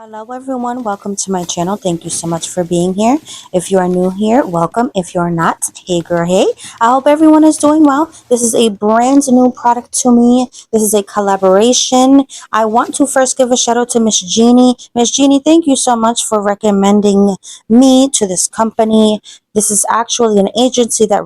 Hello everyone, welcome to my channel. Thank you so much for being here. If you are new here, welcome. If you're not, hey girl, hey. I hope everyone is doing well. This is a brand new product to me. This is a collaboration. I want to first give a shout out to Miss Jeannie. Miss Jeannie, thank you so much for recommending me to this company. This is actually an agency that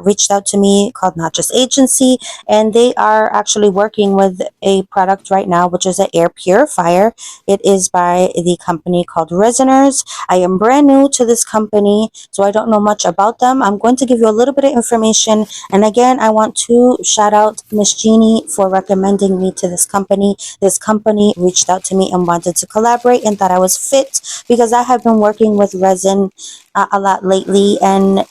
reached out to me called Not Just Agency, and they are actually working with a product right now, which is an air purifier. It is by the company called Resiners. I am brand new to this company, so I don't know much about them. I'm going to give you a little bit of information. And again, I want to shout out Miss Jeannie for recommending me to this company. This company reached out to me and wanted to collaborate and thought I was fit because I have been working with resin a lot lately, and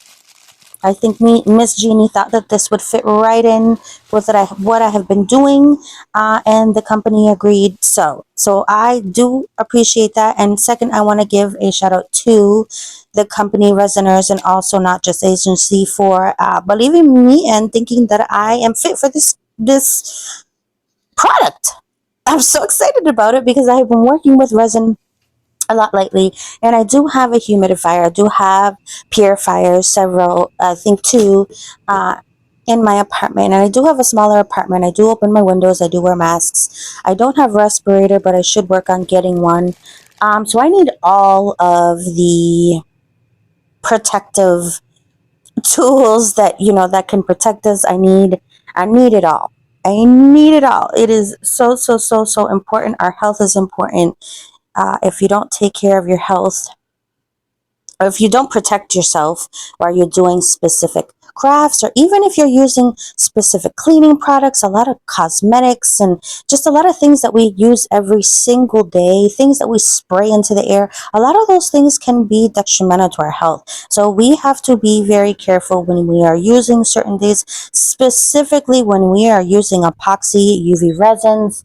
I think Miss Jeannie thought that this would fit right in with what I have been doing, and the company agreed. So I do appreciate that. And second, I want to give a shout out to the company Resiners and also Not Just Agency for believing in me and thinking that I am fit for this product. I'm so excited about it because I have been working with resin a lot lately, and I do have a humidifier. I do have purifiers, several, I think two, uh, in my apartment. And I do have a smaller apartment. I do open my windows. I do wear masks. I don't have respirator, but I should work on getting one. So I need all of the protective tools that that can protect us. I need it all. I need it all. It is so important. Our health is important. If you don't take care of your health, or if you don't protect yourself while you're doing specific crafts, or even if you're using specific cleaning products, a lot of cosmetics and just a lot of things that we use every single day, things that we spray into the air, a lot of those things can be detrimental to our health. So we have to be very careful when we are using certain things, specifically when we are using epoxy UV resins.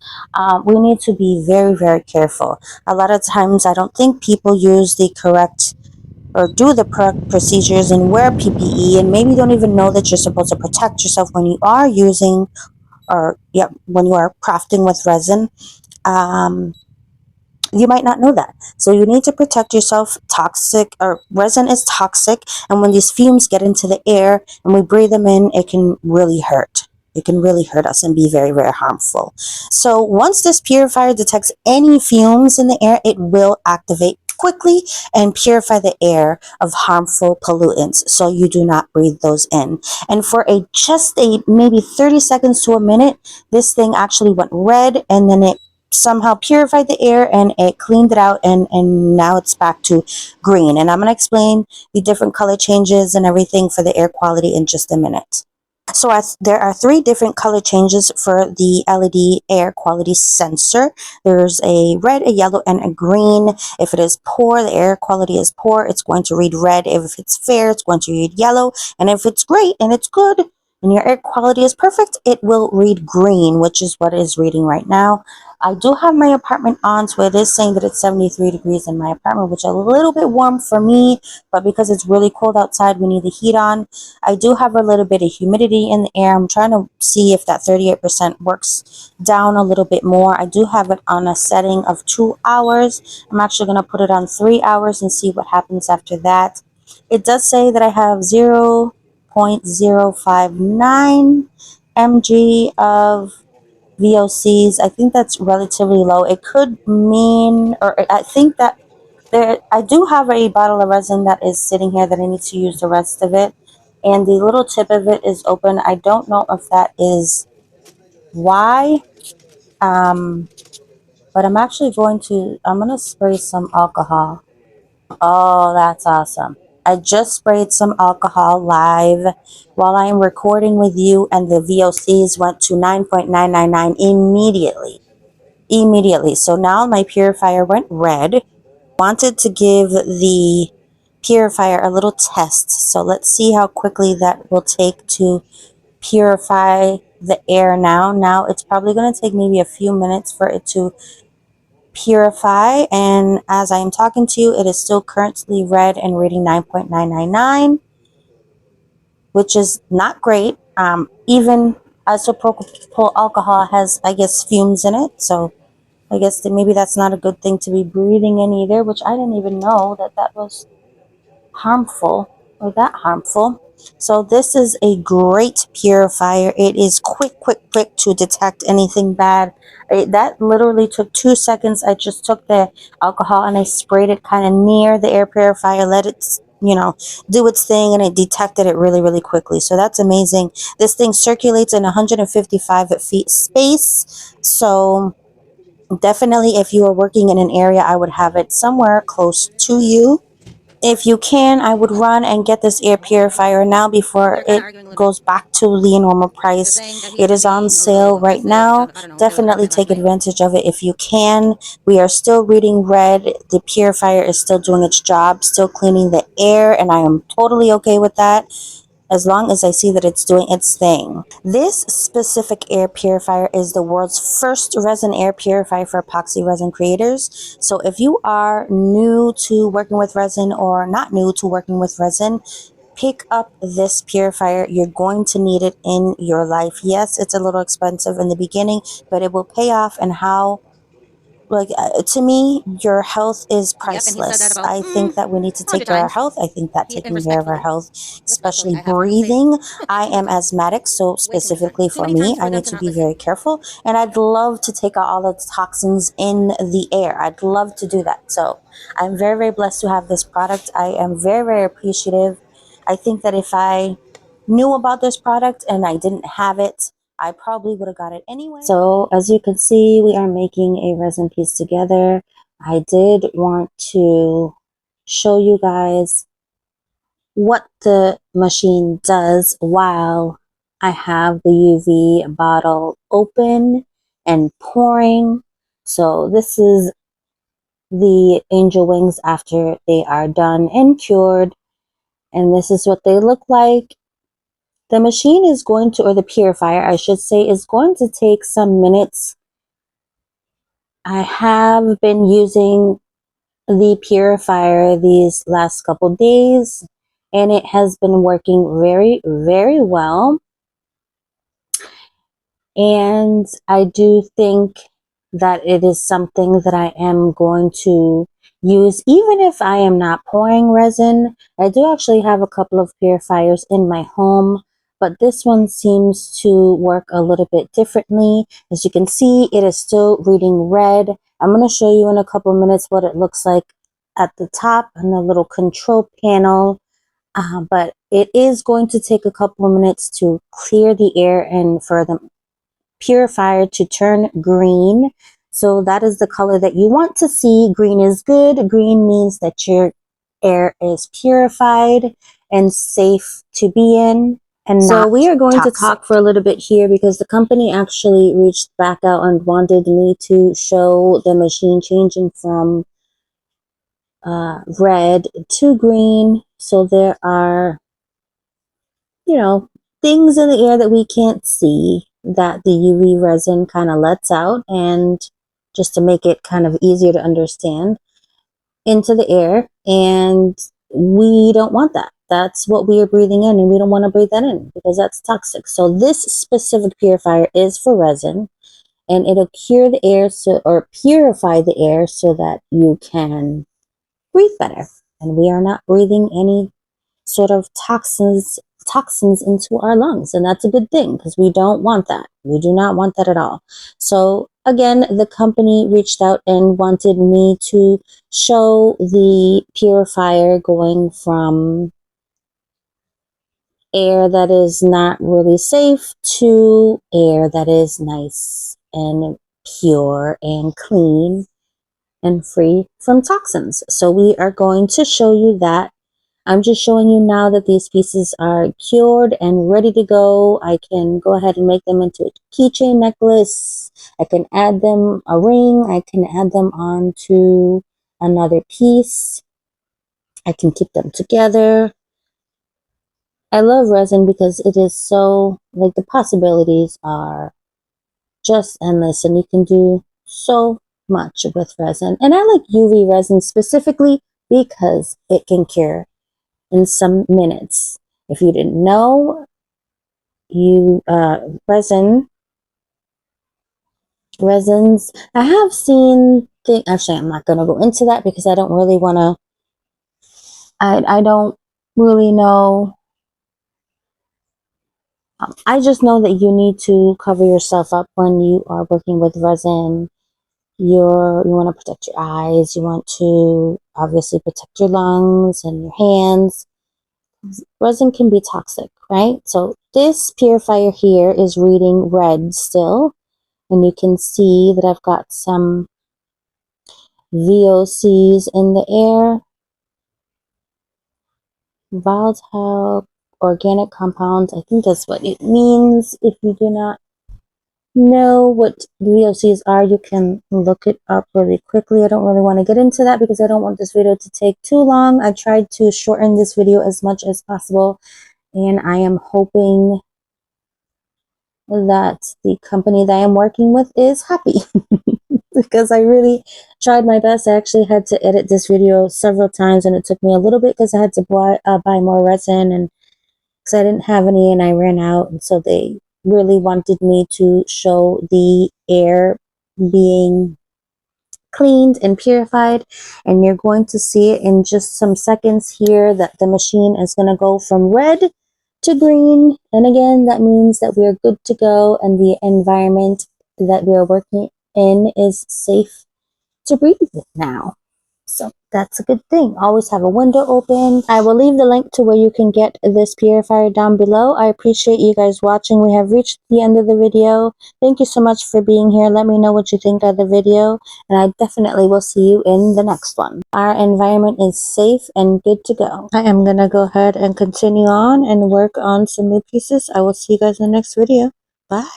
We need to be very careful. A lot of times I don't think people use the correct or do the correct procedures and wear PPE, and maybe don't even know that you're supposed to protect yourself when you are using, or when you are crafting with resin. Um, you might not know that. So you need to protect yourself. Toxic, or resin is toxic, and when these fumes get into the air and we breathe them in, it can really hurt. It can really hurt us and be very harmful. So once this purifier detects any fumes in the air, it will activate quickly and purify the air of harmful pollutants, so you do not breathe those in. And for just maybe 30 seconds to a minute, this thing actually went red, and then it somehow purified the air and it cleaned it out, and now it's back to green. And I'm going to explain the different color changes and everything for the air quality in just a minute. So there are three different color changes for the LED air quality sensor. There's a red, a yellow, and a green. If it is poor, the air quality is poor, it's going to read red. If it's fair, it's going to read yellow. And if it's great and it's good and your air quality is perfect, it will read green, which is what it is reading right now. I do have my apartment on, so it is saying that it's 73 degrees in my apartment, which is a little bit warm for me, but because it's really cold outside, we need the heat on. I do have a little bit of humidity in the air. I'm trying to see if that 38% works down a little bit more. I do have it on a setting of 2 hours. I'm actually going to put it on 3 hours and see what happens after that. It does say that I have 0.059 mg of VOCs. I think that's relatively low. It could mean, or I think that I do have a bottle of resin that is sitting here that I need to use the rest of it, and the little tip of it is open. I don't know if that is why, but I'm going to spray some alcohol. Oh, that's awesome. I just sprayed some alcohol live while I am recording with you, and the VOCs went to 9.999 immediately. So now my purifier went red. Wanted to give the purifier a little test, so let's see how quickly that will take to purify the air. Now it's probably going to take maybe a few minutes for it to purify, and as I am talking to you, it is still currently red and reading 9.999, which is not great. Even isopropyl alcohol has, I guess, fumes in it, so I guess that maybe that's not a good thing to be breathing in either, which I didn't even know that that was harmful or that harmful. So this is a great purifier. It is quick to detect anything bad. That literally took 2 seconds. I just took the alcohol and I sprayed it kind of near the air purifier, let it, you know, do its thing, and it detected it really quickly. So that's amazing. This thing circulates in 155 feet space. So definitely if you are working in an area, I would have it somewhere close to you. If you can, I would run and get this air purifier now before it goes back to the normal price. It is on sale right now. Definitely take advantage of it if you can. We are still reading red. The purifier is still doing its job, still cleaning the air, and I am totally okay with that as long as I see that it's doing its thing. This specific air purifier is the world's first resin air purifier for epoxy resin creators. So if you are new to working with resin or not new to working with resin, pick up this purifier. You're going to need it in your life. Yes, it's a little expensive in the beginning, but it will pay off. And how, like, to me, your health is priceless. I think that we need to take care of our health. I think that taking care of our health, especially breathing, I am asthmatic, so specifically for me, I need to be very careful, and I'd love to take out all the toxins in the air. I'd love to do that. So I'm very blessed to have this product. I am very appreciative. I think that if I knew about this product and I didn't have it, I probably would have got it anyway. So as you can see, we are making a resin piece together. I did want to show you guys what the machine does while I have the UV bottle open and pouring. So this is the angel wings after they are done and cured. And this is what they look like. The machine is going to, or the purifier, I should say, is going to take some minutes. I have been using the purifier these last couple days, and it has been working very well. And I do think that it is something that I am going to use even if I am not pouring resin. I do actually have a couple of purifiers in my home, but this one seems to work a little bit differently. As you can see, it is still reading red. I'm going to show you in a couple minutes what it looks like at the top and the little control panel. But it is going to take a couple of minutes to clear the air and for the purifier to turn green. So that is the color that you want to see. Green is good. Green means that your air is purified and safe to be in. And so we are going to talk for a little bit here because the company actually reached back out and wanted me to show the machine changing from red to green. So there are, you know, things in the air that we can't see that the UV resin kind of lets out, and just to make it kind of easier to understand, into the air, and we don't want that. That's what we are breathing in, and we don't want to breathe that in because that's toxic. So this specific purifier is for resin, and it'll cure the air or purify the air so that you can breathe better. And we are not breathing any sort of toxins into our lungs, and that's a good thing because we don't want that. We do not want that at all. So again, the company reached out and wanted me to show the purifier going from air that is not really safe to air that is nice and pure and clean and free from toxins. So we are going to show you that. I'm just showing you now that these pieces are cured and ready to go. I can go ahead and make them into a keychain necklace. I can add them a ring. I can add them onto another piece. I can keep them together. I love resin because it is so, like, the possibilities are just endless, and you can do so much with resin. And I like UV resin specifically because it can cure in some minutes. If you didn't know, resin resins. I have seen actually I'm not going to go into that because I don't really want to, I don't really know. I just know that you need to cover yourself up when you are working with resin. You want to protect your eyes, you want to obviously protect your lungs and your hands. Resin can be toxic, right? So this purifier here is reading red still, and you can see that I've got some VOCs in the air, volatile organic compounds. I think that's what it means. If you do not know what VOCs are, you can look it up really quickly. I don't really want to get into that because I don't want this video to take too long. I tried to shorten this video as much as possible, and I am hoping that the company that I am working with is happy because I really tried my best. I actually had to edit this video several times, and it took me a little bit because I had to buy more resin, and because I didn't have any and I ran out, and so they really wanted me to show the air being cleaned and purified, and you're going to see it in just some seconds here that the machine is going to go from red to green, and again that means that we are good to go and the environment that we are working in is safe to breathe now. So that's a good thing. Always have a window open. I will leave the link to where you can get this purifier down below. I appreciate you guys watching. We have reached the end of the video. Thank you so much for being here. Let me know what you think of the video, and I definitely will see you in the next one. Our environment is safe and good to go. I am going to go ahead and continue on and work on some new pieces. I will see you guys in the next video. Bye.